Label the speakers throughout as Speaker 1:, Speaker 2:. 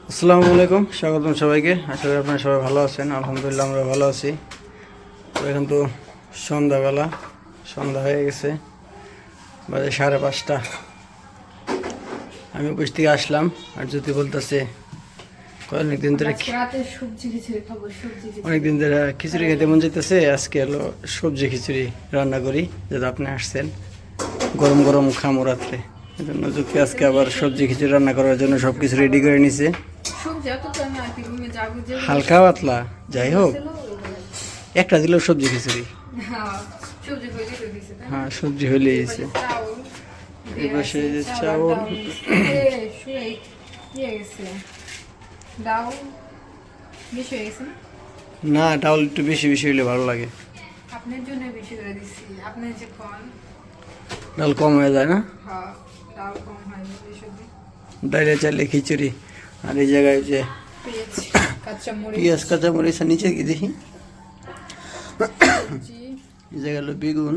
Speaker 1: আসসালামু আলাইকুম, স্বাগতম সবাইকে। আশা করি আপনারা সবাই ভালো আছেন। আলহামদুলিল্লাহ আমরা ভালো আছি। তো এখন তো সন্ধ্যাবেলা, সন্ধ্যা হয়ে গেছে, বাজে 5:30। আমি অফিস থেকে আসলাম আর যদি বলতেছে অনেকদিন ধরে খিচুড়ি খেতে মন চাইতেছে। আজকে হলো সবজি খিচুড়ি রান্না করি, যাতে আপনি আসছেন গরম গরম খামো রাত্রে। এই জন্য যদি আজকে আবার সবজি খিচুড়ি রান্না করার জন্য সব কিছু রেডি করে নিছে, হালকা পাতলা যাই হোক, একটা দিলেও সবজি খিচুড়ি। হ্যাঁ, সবজি হলে এসে এপাশে যে চাউল, না ডাউল একটু বেশি বেশি হইলে ভালো লাগে।
Speaker 2: আপনার জন্য বেশি করে দিচ্ছি, আপনি যে খান
Speaker 1: ডাল কম হয়ে যায় না,
Speaker 2: হ্যাঁ ডাল কম হয় বেশি।
Speaker 1: ডাইলে চাইলে খিচুড়ি। আর এই জায়গায় যে
Speaker 2: পেঁয়াজ কাঁচামরিচ,
Speaker 1: পেঁয়াজ কাঁচামরিচ নিচে কি দেখি,
Speaker 2: জি
Speaker 1: এই জায়গায় হলো বেগুন,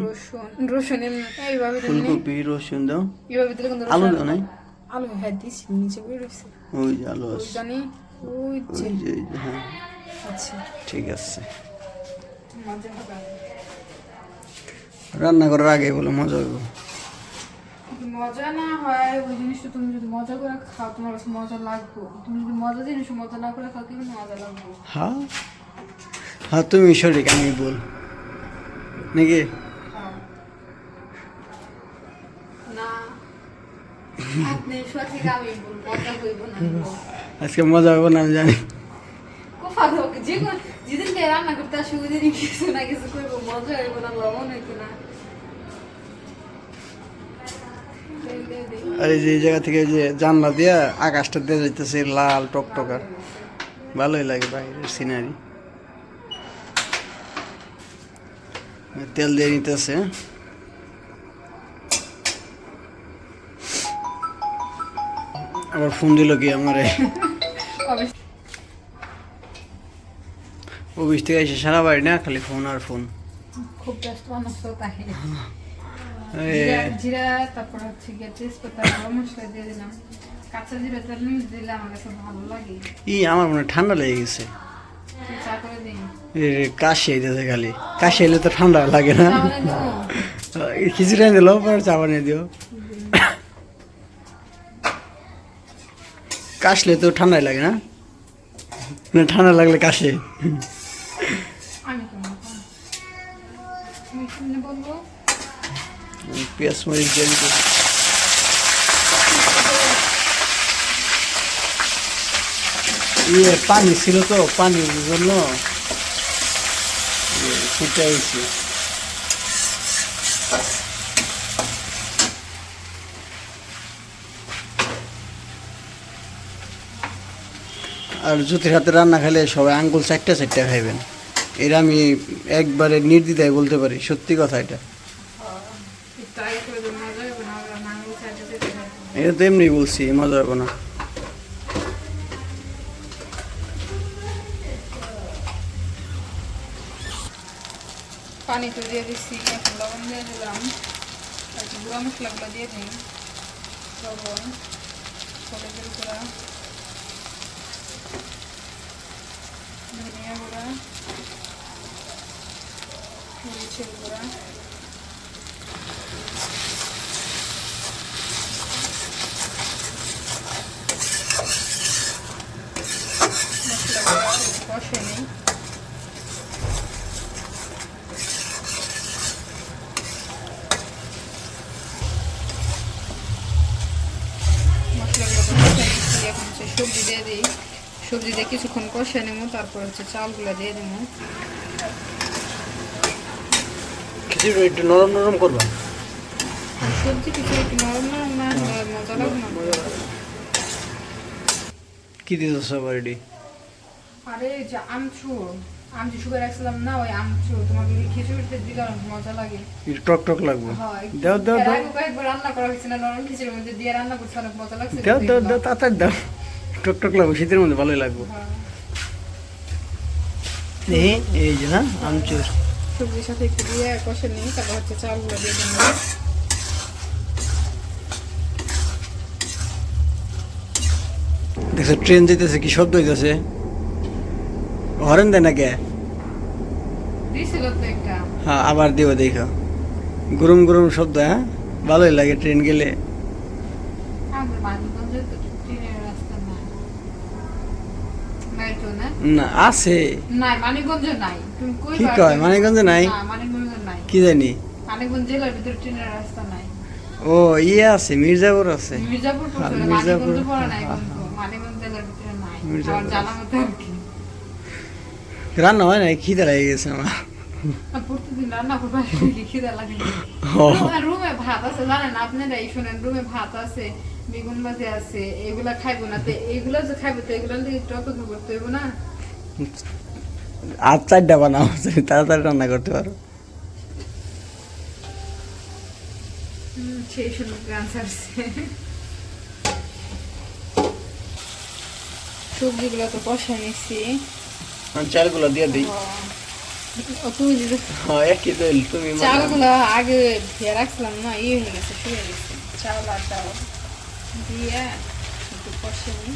Speaker 2: রসুন এইভাবে
Speaker 1: ফুলকপি, রসুন দাও,
Speaker 2: এইভাবে দিলে কিন্তু
Speaker 1: আলু দাও নাই,
Speaker 2: আলু হ্যাঁ দিছি নিচে বের হইছে,
Speaker 1: ওই যে আলু
Speaker 2: ওই
Speaker 1: আছে,
Speaker 2: জানি ওই যে
Speaker 1: ওই যে ওই যে, হ্যাঁ
Speaker 2: আচ্ছা
Speaker 1: ঠিক আছে।
Speaker 2: মজা হবে।
Speaker 1: রান্না করার আগে বলে মজা হইব।
Speaker 2: মজা না হয় ওই জিনিসটা তুমি যদি মজা করে খাও তোমার কাছে মজা লাগবে, তুমি যদি মজা জিনিস মজা না করে খাও কিন্তু মজা লাগবে।
Speaker 1: হ্যাঁ হ্যাঁ, তুমি সঠিক, আমি বল নাকি?
Speaker 2: না আপনি সঠিক, আমি বল মজা হইব না।
Speaker 1: আজকে মজা হইব না আমি জানি।
Speaker 2: কোফার হোক যে যেদিনকে রান্না করতে আসি ওই দিনই কিছু না কিছু করবো, মজা হইব না, লবণ হইতো না।
Speaker 1: আর এই যে এই জায়গা থেকে যে জানলা দিয়া আকাশটা দিয়ে যাইতেছে লাল টকটকার, ভালোই লাগে বাইরের সিনারি। তেল দিয়ে নিতেছে, আবার ফোন দিল কি আমারে, অফিস থেকে এসে সারা বাড়ি না খালি ফোন আর ফোন।
Speaker 2: খুব ব্যস্ত মানুষ তো তাই।
Speaker 1: এই
Speaker 2: জিরা তারপর হচ্ছে গিয়ে তেজপাতা গরম মশলা দিয়ে দিলাম, কাঁচা জিরা তেল নিয়ে দিলে আমার কাছে ভালো লাগে।
Speaker 1: আমার মনে হয় ঠান্ডা লেগে গেছে,
Speaker 2: চা করে দিই
Speaker 1: কাশি আইতেছে খালি। কাশি এলে তো ঠান্ডা লাগে না,
Speaker 2: চা বানিয়ে দেবো?
Speaker 1: খিচুড়ি দিল পরে চা বানিয়ে দিও। কাশলে তো ঠান্ডাই লাগে না, না ঠান্ডা লাগলে কাশে।
Speaker 2: আমি কেমন আমি শুনে বলবো।
Speaker 1: পেঁয়াজ মরিচ দিয়ে দিতে, পানি ছিল তো, পানির জন্য ফুটাইছি। আর জ্যোতির হাতে রান্না খেলে সবাই আঙ্গুল চারটা চারটা খাইবেন, এর আমি একবারে নির্দ্বিধায় বলতে পারি, সত্যি কথা এটা।
Speaker 2: ট্রাই করে দেবো, মজা হবে না, নাঙ্গল চাইতে দিতে হবে।
Speaker 1: এটা তো এমনি বলছি, মজা হবে না।
Speaker 2: পানি তো দিয়ে দিচ্ছি, এখন লবণ দিয়ে দিলাম, আর গুঁড়া মশলাগুলো দিয়ে দিই, লবণ, হলুদের গুঁড়া, ধনিয়া গুঁড়া, মরিচের গুঁড়া, মশলাগুলো কষে নিই। এখন হচ্ছে সবজি দিয়ে দিই, সবজি দিয়ে কিছুক্ষণ কষে নেবো, তারপর হচ্ছে চালগুলো দিয়ে দেবো।
Speaker 1: খিচুড়ি একটু নরম নরম করবা,
Speaker 2: আর সবজি কিছু একটু নরম নরম না হলে মজা লাগবে না।
Speaker 1: কি দিতেছ সবার রেডি?
Speaker 2: আরে যে আমচুর, আমচুর শুকায় রাখছিলাম না, ওই আমচুর তোমাকে খিচুড়িতে দিলে অনেক মজা লাগে।
Speaker 1: একটু টক টক লাগবে,
Speaker 2: হয়
Speaker 1: দাও দাও
Speaker 2: এর
Speaker 1: দাও
Speaker 2: আগে কয়েকবার রান্না করা হয়েছে না, নরম খিচুড়ির মধ্যে দিয়ে রান্না করছে, অনেক মজা লাগছে।
Speaker 1: দাও দাও দাও, তাড়াতাড়ি দাও, টক টক লাগবে, শীতের মধ্যে ভালোই লাগবে। এই যে না আমচুর,
Speaker 2: সবজির সাথে একটু দিয়ে কষে নিই, তারপর হচ্ছে চালগুলো দিয়ে দিই।
Speaker 1: দেখছো ট্রেন যেতেছে কি শব্দ হইতেছে হরেন দেয় না কে
Speaker 2: দিছিল তো একটা
Speaker 1: হ্যাঁ আবার দিও দেখো গরম গরম শব্দ হ্যাঁ ভালোই লাগে ট্রেন গেলে
Speaker 2: আমাদের মানিকগঞ্জে তো ট্রেনের রাস্তা নাই নাই তো না
Speaker 1: না আছে
Speaker 2: নাই মানিকগঞ্জে নাই তুমি কই
Speaker 1: কি কয় মানিকগঞ্জে নাই
Speaker 2: না মানিকগঞ্জে নাই
Speaker 1: কি জানি
Speaker 2: মানিকগঞ্জ জেলার ভিতরে ট্রেনের রাস্তা নাই
Speaker 1: ও ইয়ে আছে মির্জাপুর আছে
Speaker 2: মির্জাপুর
Speaker 1: হ্যাঁ,
Speaker 2: পড়ছে
Speaker 1: মির্জাপুর,
Speaker 2: মানিকগঞ্জ পড়ে নাই
Speaker 1: হ্যাঁ,
Speaker 2: কিন্তু মানিকগঞ্জ জেলার ভিতরে নাই
Speaker 1: মির্জাপুর
Speaker 2: আর জানা মতো আর কি
Speaker 1: রান্না হয় না খিদে লেগে গেছে আমার
Speaker 2: আর প্রতিদিন রান্না করবার খিদে লাগে
Speaker 1: ও।
Speaker 2: রুমে ভাত আছে জানেন আপনারা এই শুনেন রুমে ভাত আছে বেগুন ভাজি আছে এগুলা খাইবো না তো এইগুলা যে খাইবো তো এগুলা দিয়ে একটু অপেক্ষা করতে হইব না
Speaker 1: আর 4টা বানাও তুমি তাড়াতাড়ি রান্না করতে পারো
Speaker 2: সেই শুনে গান ছাড়ছে সবজিগুলো তো কষাই নিচ্ছি
Speaker 1: আমি চালগুলো দিয়ে দিই
Speaker 2: তুমি দিতে
Speaker 1: হ্যাঁ একই তো তুমি
Speaker 2: চালগুলো আগে ধুয়ে রাখছিলাম না ইয়ে হয়ে গেছে শুয়ে গেছে চাল আর চাল দিয়ে একটু কষে নিই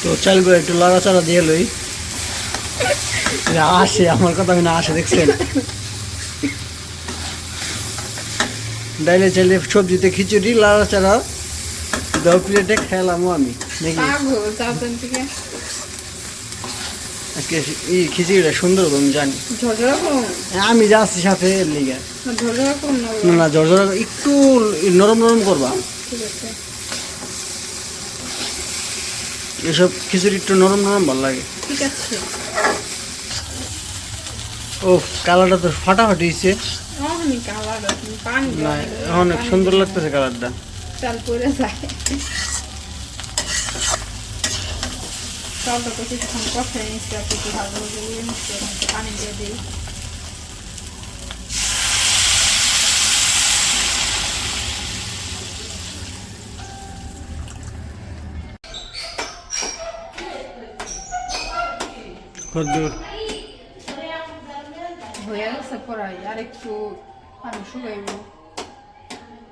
Speaker 1: তো চালগুলো একটু লড়াচড়া দিয়ে লই আসে আমার কথা আমি না আসে দেখছেন ডাইলে চাইলে সবজিতে খিচুড়ি লড়াচড়া দাও প্লেটে খেলামও আমি দেখি
Speaker 2: পাগল চালতেন থেকে
Speaker 1: আজকে এই খিচুড়িটা সুন্দর হবে আমি জানি
Speaker 2: ঝরঝরা করুন
Speaker 1: আমি যাচ্ছি সাথে এর লিগে
Speaker 2: ঝরঝরা করুন না
Speaker 1: না না জর্জরা একটু নরম নরম করবা
Speaker 2: ঠিক আছে
Speaker 1: এসব খিচুড়ি একটু নরম নরম ভালো লাগে
Speaker 2: ঠিক আছে
Speaker 1: ও কালারটা তো ফাটাফাটি হয়েছে
Speaker 2: অনেক কালার পানি
Speaker 1: না অনেক সুন্দর লাগতেছে কালারটা
Speaker 2: চাল পরে যায় চালটা তো কিছুক্ষণ কষাই নিচ্ছি আর কিছু ভালো করে নিচ্ছি এখন একটু পানি দিয়ে দিই
Speaker 1: কদ্দুর
Speaker 2: হয়ে গেছে পড়াই আর একটু পানি শুকাইব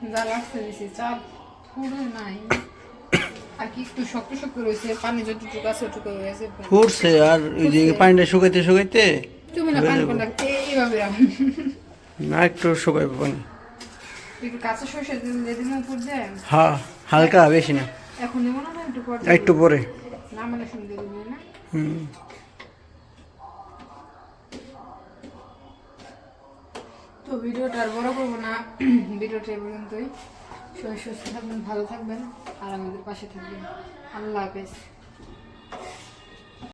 Speaker 2: যা লাগছে দিছি চাল পুরো নাই আর কি একটু শক্ত শক্ত রয়েছে পানি যতটুকু আছে ওটুকু রয়েছে
Speaker 1: ফুটছে আর ওই যে পানিটা শুকাইতে শুকাইতে
Speaker 2: তুমি না পানি কোনটা এইভাবে
Speaker 1: না একটু শুকাইব পানি
Speaker 2: একটু কাঁচা সরষে দিয়ে দিন উপর দিয়ে
Speaker 1: হ্যাঁ হালকা বেশি না
Speaker 2: এখন নেবো না একটু পর
Speaker 1: একটু পরে
Speaker 2: না মানে শুনে দিয়ে দিবি না
Speaker 1: হুম
Speaker 2: তো ভিডিওটা আর বড় করবো না ভিডিওটা এই পর্যন্তই সবাই সুস্থ থাকবেন ভালো থাকবেন আর আমাদের পাশে থাকবেন আল্লাহ হাফেজ